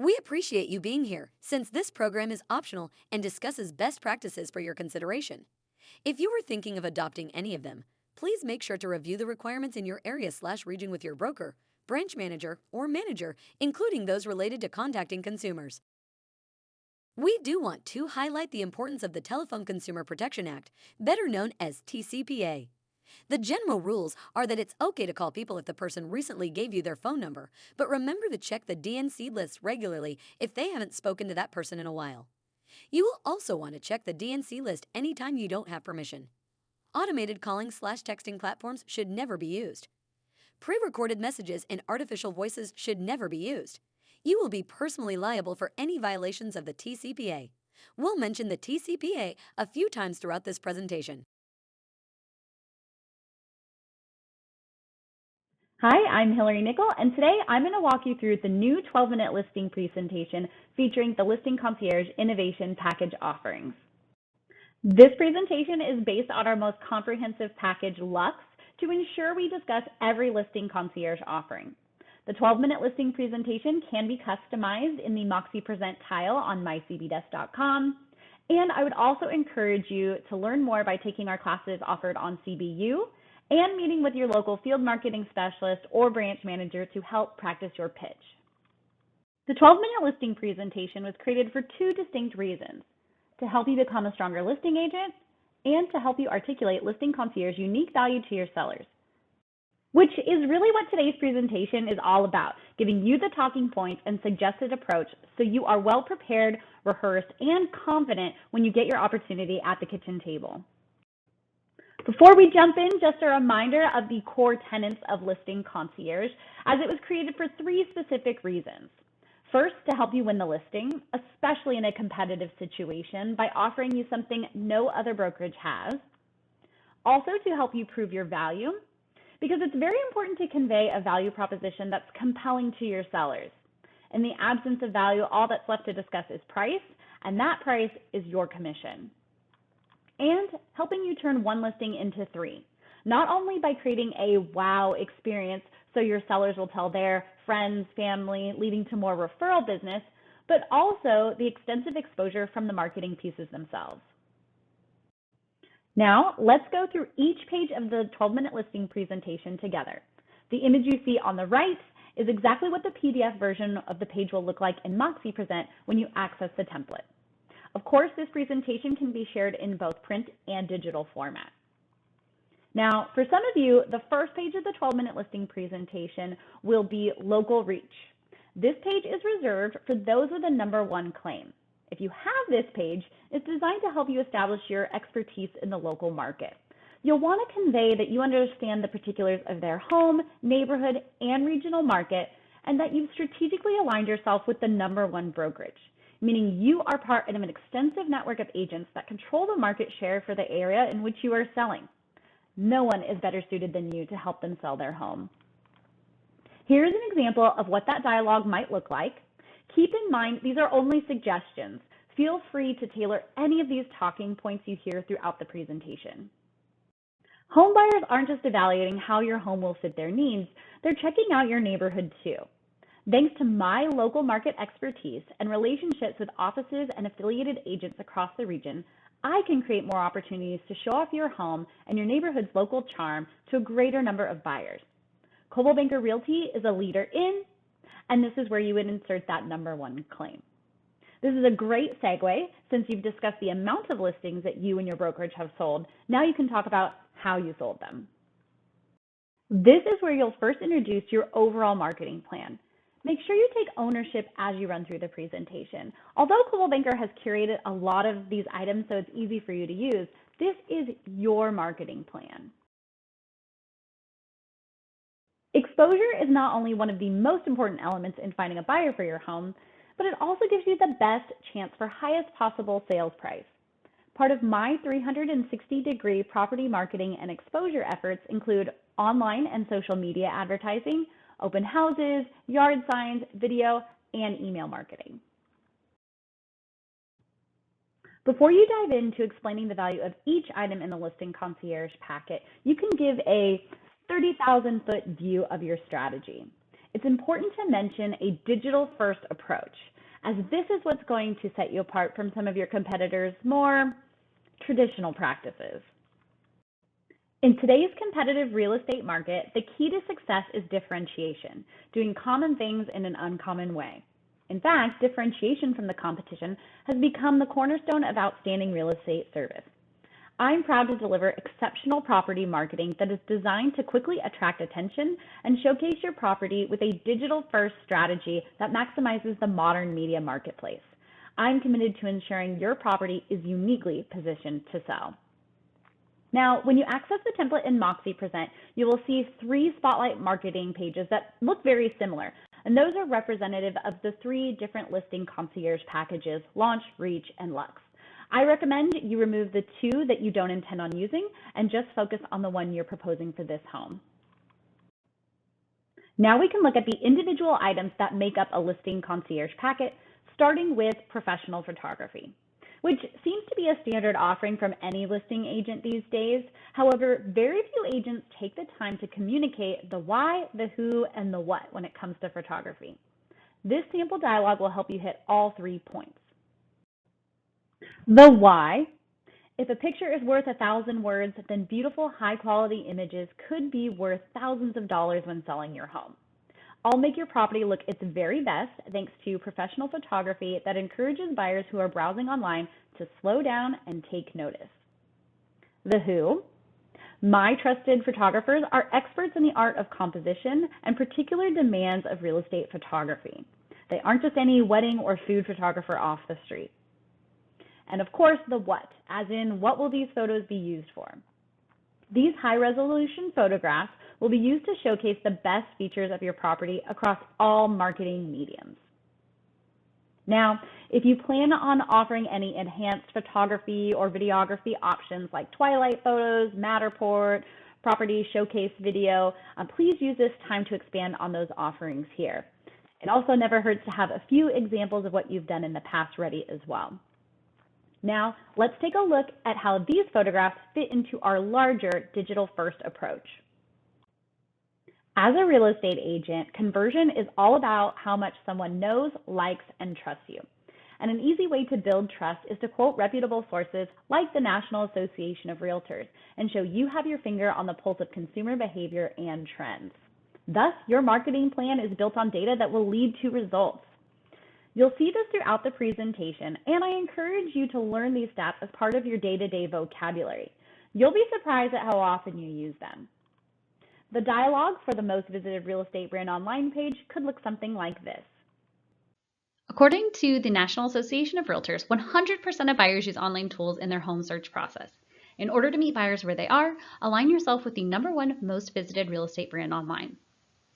We appreciate you being here, since this program is optional and discusses best practices for your consideration. If you are thinking of adopting any of them, please make sure to review the requirements in your area/region with your broker, branch manager, or manager, including those related to contacting consumers. We do want to highlight the importance of the Telephone Consumer Protection Act, better known as TCPA. The general rules are that it's okay to call people if the person recently gave you their phone number, but remember to check the DNC list regularly if they haven't spoken to that person in a while. You will also want to check the DNC list anytime you don't have permission. Automated calling/texting platforms should never be used. Pre-recorded messages and artificial voices should never be used. You will be personally liable for any violations of the TCPA. We'll mention the TCPA a few times throughout this presentation. Hi, I'm Hillary Nickel, and today I'm going to walk you through the new 12-minute listing presentation featuring the Listing Concierge Innovation Package offerings. This presentation is based on our most comprehensive package, Lux, to ensure we discuss every Listing Concierge offering. The 12-minute listing presentation can be customized in the Moxie Present tile on mycbdesk.com, and I would also encourage you to learn more by taking our classes offered on CBU and meeting with your local field marketing specialist or branch manager to help practice your pitch. The 12-minute listing presentation was created for two distinct reasons: to help you become a stronger listing agent and to help you articulate Listing Concierge's unique value to your sellers, which is really what today's presentation is all about, giving you the talking points and suggested approach so you are well prepared, rehearsed, and confident when you get your opportunity at the kitchen table. Before we jump in, just a reminder of the core tenets of Listing Concierge, as it was created for three specific reasons. First, to help you win the listing, especially in a competitive situation, by offering you something no other brokerage has. Also, to help you prove your value, because it's very important to convey a value proposition that's compelling to your sellers. In the absence of value, all that's left to discuss is price, and that price is your commission. And helping you turn one listing into three, not only by creating a wow experience so your sellers will tell their friends, family, leading to more referral business, but also the extensive exposure from the marketing pieces themselves. Now, let's go through each page of the 12-minute listing presentation together. The image you see on the right is exactly what the PDF version of the page will look like in Moxie Present when you access the template. Of course, this presentation can be shared in both print and digital format. Now, for some of you, the first page of the 12-minute listing presentation will be local reach. This page is reserved for those with a #1 claim. If you have this page, it's designed to help you establish your expertise in the local market. You'll want to convey that you understand the particulars of their home, neighborhood, and regional market, and that you've strategically aligned yourself with the #1 brokerage, meaning you are part of an extensive network of agents that control the market share for the area in which you are selling. No one is better suited than you to help them sell their home. Here's an example of what that dialogue might look like. Keep in mind, these are only suggestions. Feel free to tailor any of these talking points you hear throughout the presentation. Home buyers aren't just evaluating how your home will fit their needs, they're checking out your neighborhood too. Thanks to my local market expertise and relationships with offices and affiliated agents across the region, I can create more opportunities to show off your home and your neighborhood's local charm to a greater number of buyers. Coldwell Banker Realty is a leader in, and this is where you would insert that #1 claim. This is a great segue. Since you've discussed the amount of listings that you and your brokerage have sold, now you can talk about how you sold them. This is where you'll first introduce your overall marketing plan. Make sure you take ownership as you run through the presentation. Although Coldwell Banker has curated a lot of these items so it's easy for you to use, this is your marketing plan. Exposure is not only one of the most important elements in finding a buyer for your home, but it also gives you the best chance for highest possible sales price. Part of my 360-degree property marketing and exposure efforts include online and social media advertising, open houses, yard signs, video, and email marketing. Before you dive into explaining the value of each item in the Listing Concierge packet, you can give a 30,000-foot view of your strategy. It's important to mention a digital-first approach, as this is what's going to set you apart from some of your competitors' more traditional practices. In today's competitive real estate market, the key to success is differentiation, doing common things in an uncommon way. In fact, differentiation from the competition has become the cornerstone of outstanding real estate service. I'm proud to deliver exceptional property marketing that is designed to quickly attract attention and showcase your property with a digital-first strategy that maximizes the modern media marketplace. I'm committed to ensuring your property is uniquely positioned to sell. Now, when you access the template in Moxie Present, you will see 3 spotlight marketing pages that look very similar, and those are representative of the 3 different Listing Concierge packages, Launch, Reach, and Lux. I recommend you remove the 2 that you don't intend on using and just focus on the one you're proposing for this home. Now we can look at the individual items that make up a Listing Concierge packet, starting with professional photography, which seems to be a standard offering from any listing agent these days. However, very few agents take the time to communicate the why, the who, and the what when it comes to photography. This sample dialog will help you hit all 3 points. The why. If a picture is worth 1,000 words, then beautiful, high-quality images could be worth thousands of dollars when selling your home. I'll make your property look its very best thanks to professional photography that encourages buyers who are browsing online to slow down and take notice. The who. My trusted photographers are experts in the art of composition and particular demands of real estate photography. They aren't just any wedding or food photographer off the street. And of course, the what, as in what will these photos be used for? These high-resolution photographs will be used to showcase the best features of your property across all marketing mediums. Now, if you plan on offering any enhanced photography or videography options like twilight photos, Matterport, property showcase video, please use this time to expand on those offerings here. It also never hurts to have a few examples of what you've done in the past ready as well. Now, let's take a look at how these photographs fit into our larger digital-first approach. As a real estate agent, conversion is all about how much someone knows, likes, and trusts you. And an easy way to build trust is to quote reputable sources like the National Association of Realtors and show you have your finger on the pulse of consumer behavior and trends. Thus, your marketing plan is built on data that will lead to results. You'll see this throughout the presentation, and I encourage you to learn these stats as part of your day-to-day vocabulary. You'll be surprised at how often you use them. The dialogue for the most visited real estate brand online page could look something like this. According to the National Association of Realtors, 100% of buyers use online tools in their home search process. In order to meet buyers where they are, align yourself with the #1 most visited real estate brand online.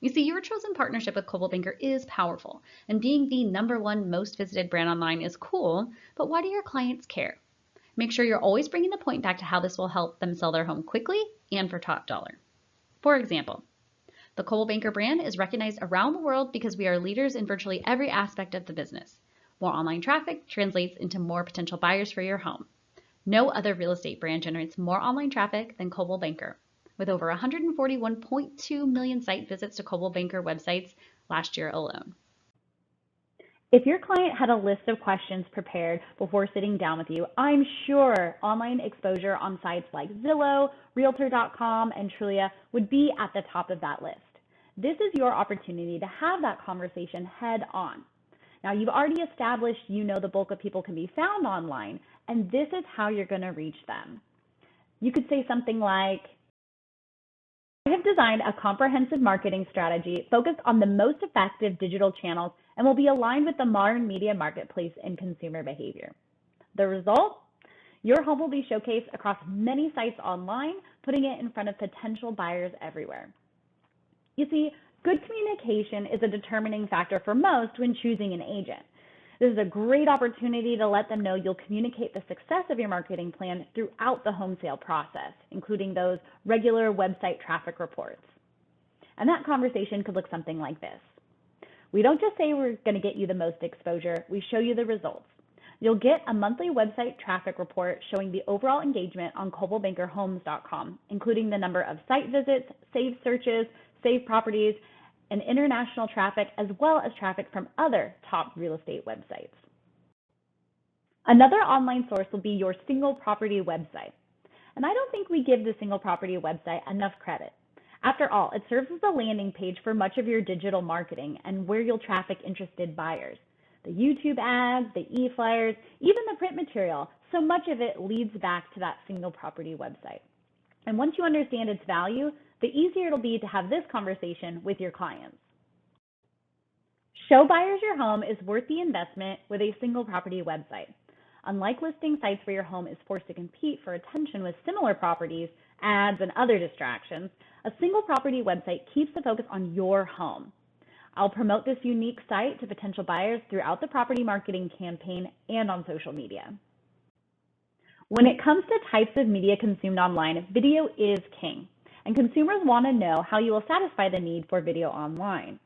You see, your chosen partnership with Coldwell Banker is powerful, and being the #1 most visited brand online is cool, but why do your clients care? Make sure you're always bringing the point back to how this will help them sell their home quickly and for top dollar. For example, the Coldwell Banker brand is recognized around the world because we are leaders in virtually every aspect of the business. More online traffic translates into more potential buyers for your home. No other real estate brand generates more online traffic than Coldwell Banker, with over 141.2 million site visits to Coldwell Banker websites last year alone. If your client had a list of questions prepared before sitting down with you, I'm sure online exposure on sites like Zillow, Realtor.com, and Trulia would be at the top of that list. This is your opportunity to have that conversation head on. Now, you've already established you know the bulk of people can be found online, and this is how you're going to reach them. You could say something like, I have designed a comprehensive marketing strategy focused on the most effective digital channels and will be aligned with the modern media marketplace and consumer behavior. The result? Your home will be showcased across many sites online, putting it in front of potential buyers everywhere. You see, good communication is a determining factor for most when choosing an agent. This is a great opportunity to let them know you'll communicate the success of your marketing plan throughout the home sale process, including those regular website traffic reports. And that conversation could look something like this. We don't just say we're going to get you the most exposure, we show you the results. You'll get a monthly website traffic report showing the overall engagement on ColdwellBankerHomes.com, including the number of site visits, saved searches, saved properties, and international traffic, as well as traffic from other top real estate websites. Another online source will be your single property website. And I don't think we give the single property website enough credit. After all, it serves as a landing page for much of your digital marketing and where you'll traffic interested buyers. The YouTube ads, the e-flyers, even the print material, so much of it leads back to that single property website. And once you understand its value, the easier it'll be to have this conversation with your clients. Show buyers your home is worth the investment with a single property website. Unlike listing sites where your home is forced to compete for attention with similar properties, ads, and other distractions, a single property website keeps the focus on your home. I'll promote this unique site to potential buyers throughout the property marketing campaign and on social media. When it comes to types of media consumed online, video is king, and consumers want to know how you will satisfy the need for video online.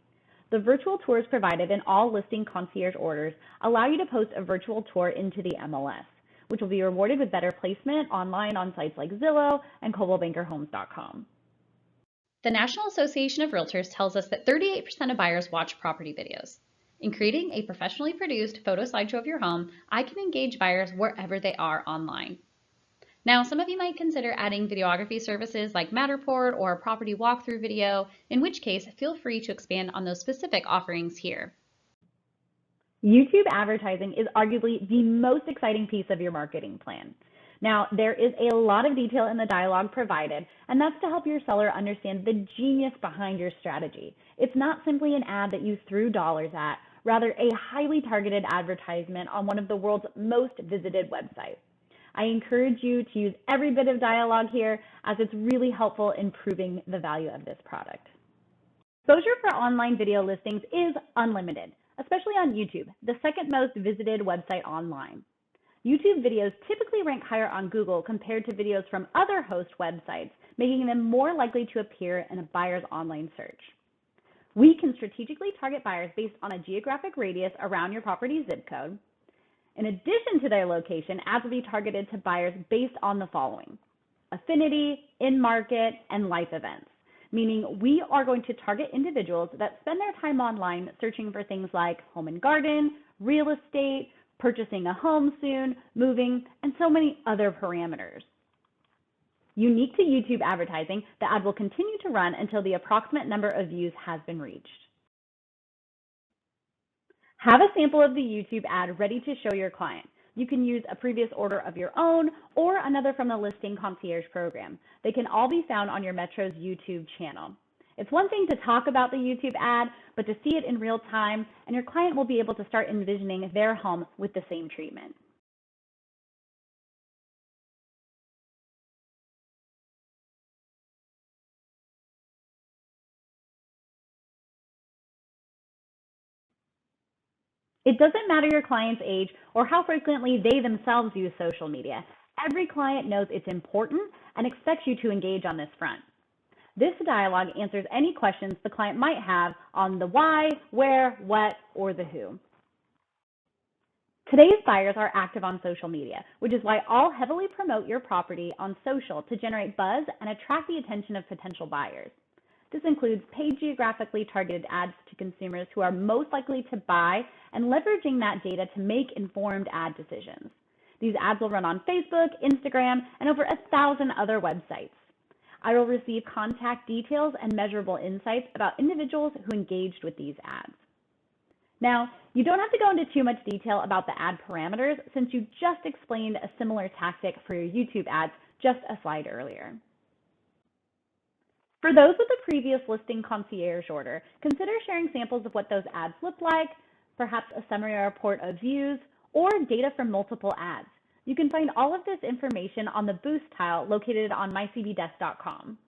The virtual tours provided in all Listing Concierge orders allow you to post a virtual tour into the MLS, which will be rewarded with better placement online on sites like Zillow and ColdwellBankerHomes.com. The National Association of Realtors tells us that 38% of buyers watch property videos. In creating a professionally produced photo slideshow of your home, I can engage buyers wherever they are online. Now, some of you might consider adding videography services like Matterport or a property walkthrough video, in which case, feel free to expand on those specific offerings here. YouTube advertising is arguably the most exciting piece of your marketing plan. Now, there is a lot of detail in the dialogue provided, and that's to help your seller understand the genius behind your strategy. It's not simply an ad that you threw dollars at, rather a highly targeted advertisement on one of the world's most visited websites. I encourage you to use every bit of dialogue here, as it's really helpful in proving the value of this product. Exposure for online video listings is unlimited, especially on YouTube, the second most visited website online. YouTube videos typically rank higher on Google compared to videos from other host websites, making them more likely to appear in a buyer's online search. We can strategically target buyers based on a geographic radius around your property zip code. In addition to their location, ads will be targeted to buyers based on the following: affinity, in-market, and life events, meaning we are going to target individuals that spend their time online searching for things like home and garden, real estate, purchasing a home soon, moving, and so many other parameters. Unique to YouTube advertising, the ad will continue to run until the approximate number of views has been reached. Have a sample of the YouTube ad ready to show your client. You can use a previous order of your own or another from the Listing Concierge program. They can all be found on your Metro's YouTube channel. It's one thing to talk about the YouTube ad, but to see it in real time, and your client will be able to start envisioning their home with the same treatment. It doesn't matter your client's age or how frequently they themselves use social media. Every client knows it's important and expects you to engage on this front. This dialogue answers any questions the client might have on the why, where, what, or the who. Today's buyers are active on social media, which is why I'll heavily promote your property on social to generate buzz and attract the attention of potential buyers. This includes paid geographically targeted ads to consumers who are most likely to buy and leveraging that data to make informed ad decisions. These ads will run on Facebook, Instagram, and over 1,000 other websites. I will receive contact details and measurable insights about individuals who engaged with these ads. Now, you don't have to go into too much detail about the ad parameters since you just explained a similar tactic for your YouTube ads just a slide earlier. For those with a previous Listing Concierge order, consider sharing samples of what those ads look like, perhaps a summary report of views, or data from multiple ads. You can find all of this information on the Boost tile located on mycbdesk.com.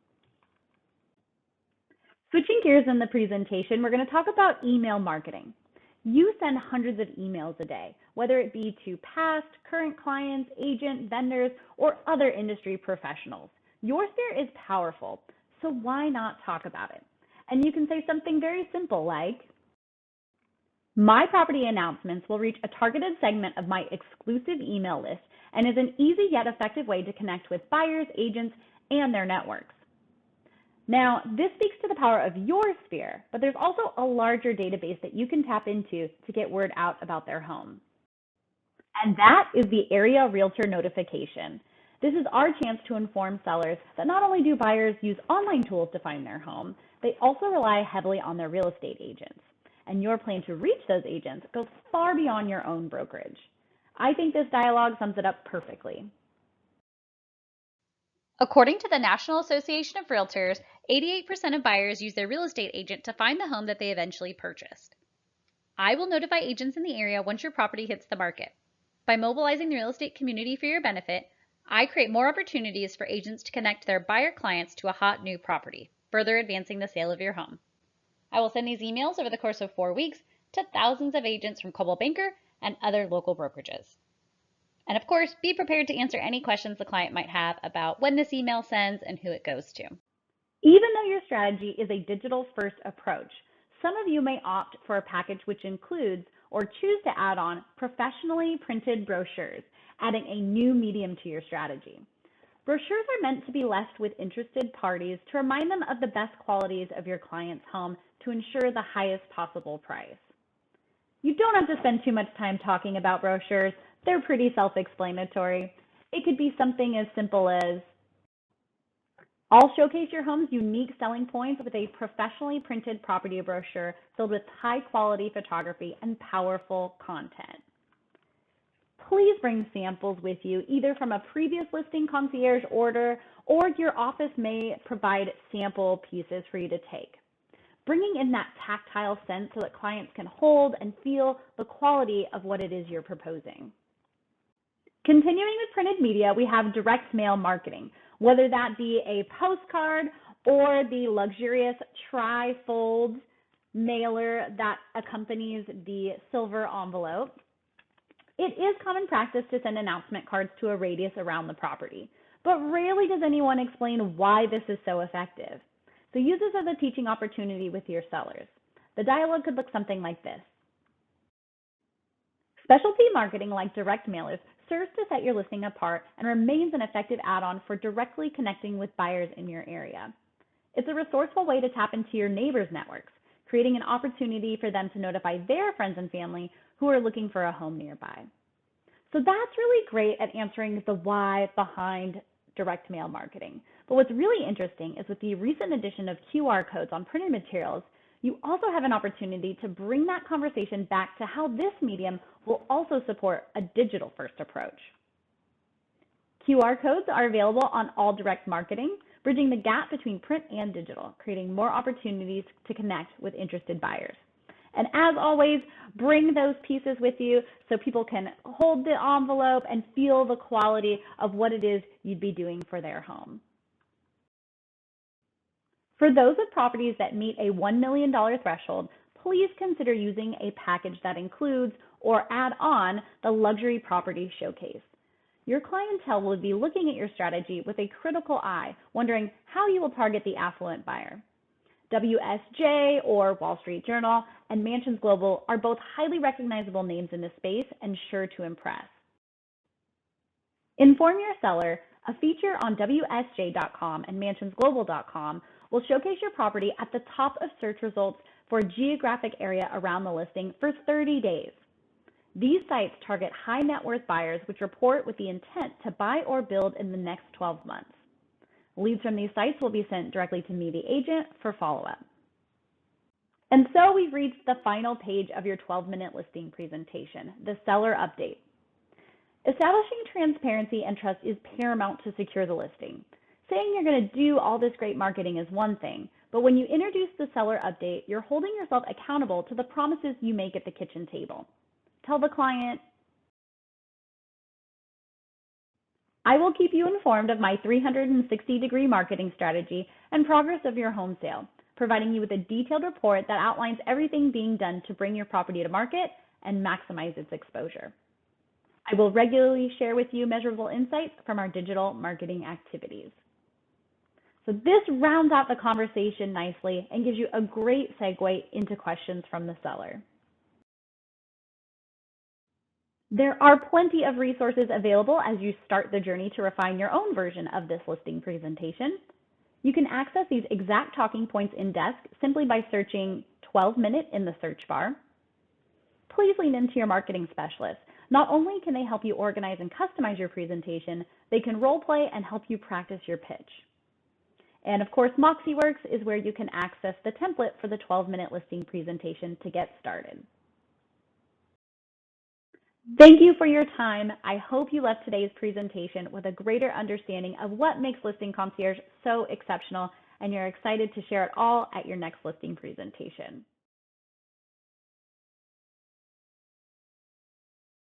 Switching gears in the presentation, we're going to talk about email marketing. You send hundreds of emails a day, whether it be to past, current clients, agents, vendors, or other industry professionals. Your sphere is powerful, so why not talk about it? And you can say something very simple like, my property announcements will reach a targeted segment of my exclusive email list and is an easy yet effective way to connect with buyers, agents, and their networks. Now, this speaks to the power of your sphere, but there's also a larger database that you can tap into to get word out about their home. And that is the Area Realtor notification. This is our chance to inform sellers that not only do buyers use online tools to find their home, they also rely heavily on their real estate agents. And your plan to reach those agents goes far beyond your own brokerage. I think this dialogue sums it up perfectly. According to the National Association of Realtors, 88% of buyers use their real estate agent to find the home that they eventually purchased. I will notify agents in the area once your property hits the market. By mobilizing the real estate community for your benefit, I create more opportunities for agents to connect their buyer clients to a hot new property, further advancing the sale of your home. I will send these emails over the course of 4 weeks to thousands of agents from Coldwell Banker and other local brokerages. And of course, be prepared to answer any questions the client might have about when this email sends and who it goes to. Even though your strategy is a digital-first approach, some of you may opt for a package which includes or choose to add on professionally printed brochures, adding a new medium to your strategy. Brochures are meant to be left with interested parties to remind them of the best qualities of your client's home to ensure the highest possible price. You don't have to spend too much time talking about brochures. They're pretty self-explanatory. It could be something as simple as, I'll showcase your home's unique selling points with a professionally printed property brochure filled with high-quality photography and powerful content. Please bring samples with you, either from a previous Listing Concierge order, or your office may provide sample pieces for you to take. Bringing in that tactile sense so that clients can hold and feel the quality of what it is you're proposing. Continuing with printed media, we have direct mail marketing, whether that be a postcard or the luxurious tri-fold mailer that accompanies the silver envelope. It is common practice to send announcement cards to a radius around the property, but rarely does anyone explain why this is so effective. So use this as a teaching opportunity with your sellers. The dialogue could look something like this. Specialty marketing like direct mailers serves to set your listing apart and remains an effective add-on for directly connecting with buyers in your area. It's a resourceful way to tap into your neighbors' networks, creating an opportunity for them to notify their friends and family who are looking for a home nearby. So that's really great at answering the why behind direct mail marketing. But what's really interesting is with the recent addition of QR codes on printed materials, you also have an opportunity to bring that conversation back to how this medium will also support a digital-first approach. QR codes are available on all direct marketing, bridging the gap between print and digital, creating more opportunities to connect with interested buyers. And as always, bring those pieces with you so people can hold the envelope and feel the quality of what it is you'd be doing for their home. For those with properties that meet a $1 million threshold, please consider using a package that includes or add on the Luxury Property Showcase. Your clientele will be looking at your strategy with a critical eye, wondering how you will target the affluent buyer. WSJ or Wall Street Journal and Mansions Global are both highly recognizable names in this space and sure to impress. Inform Your Seller, a feature on WSJ.com and MansionsGlobal.com, will showcase your property at the top of search results for a geographic area around the listing for 30 days. These sites target high net worth buyers which report with the intent to buy or build in the next 12 months. Leads from these sites will be sent directly to me, the agent, for follow-up. And so we've reached the final page of your 12-minute listing presentation, the seller update. Establishing transparency and trust is paramount to secure the listing. Saying you're going to do all this great marketing is one thing, but when you introduce the seller update, you're holding yourself accountable to the promises you make at the kitchen table. Tell the client, I will keep you informed of my 360-degree marketing strategy and progress of your home sale, providing you with a detailed report that outlines everything being done to bring your property to market and maximize its exposure. I will regularly share with you measurable insights from our digital marketing activities. So this rounds out the conversation nicely and gives you a great segue into questions from the seller. There are plenty of resources available as you start the journey to refine your own version of this listing presentation. You can access these exact talking points in Desk simply by searching 12-minute in the search bar. Please lean into your marketing specialist. Not only can they help you organize and customize your presentation, they can role play and help you practice your pitch. And of course, MoxieWorks is where you can access the template for the 12-minute listing presentation to get started. Thank you for your time. I hope you left today's presentation with a greater understanding of what makes Listing Concierge so exceptional, and you're excited to share it all at your next listing presentation.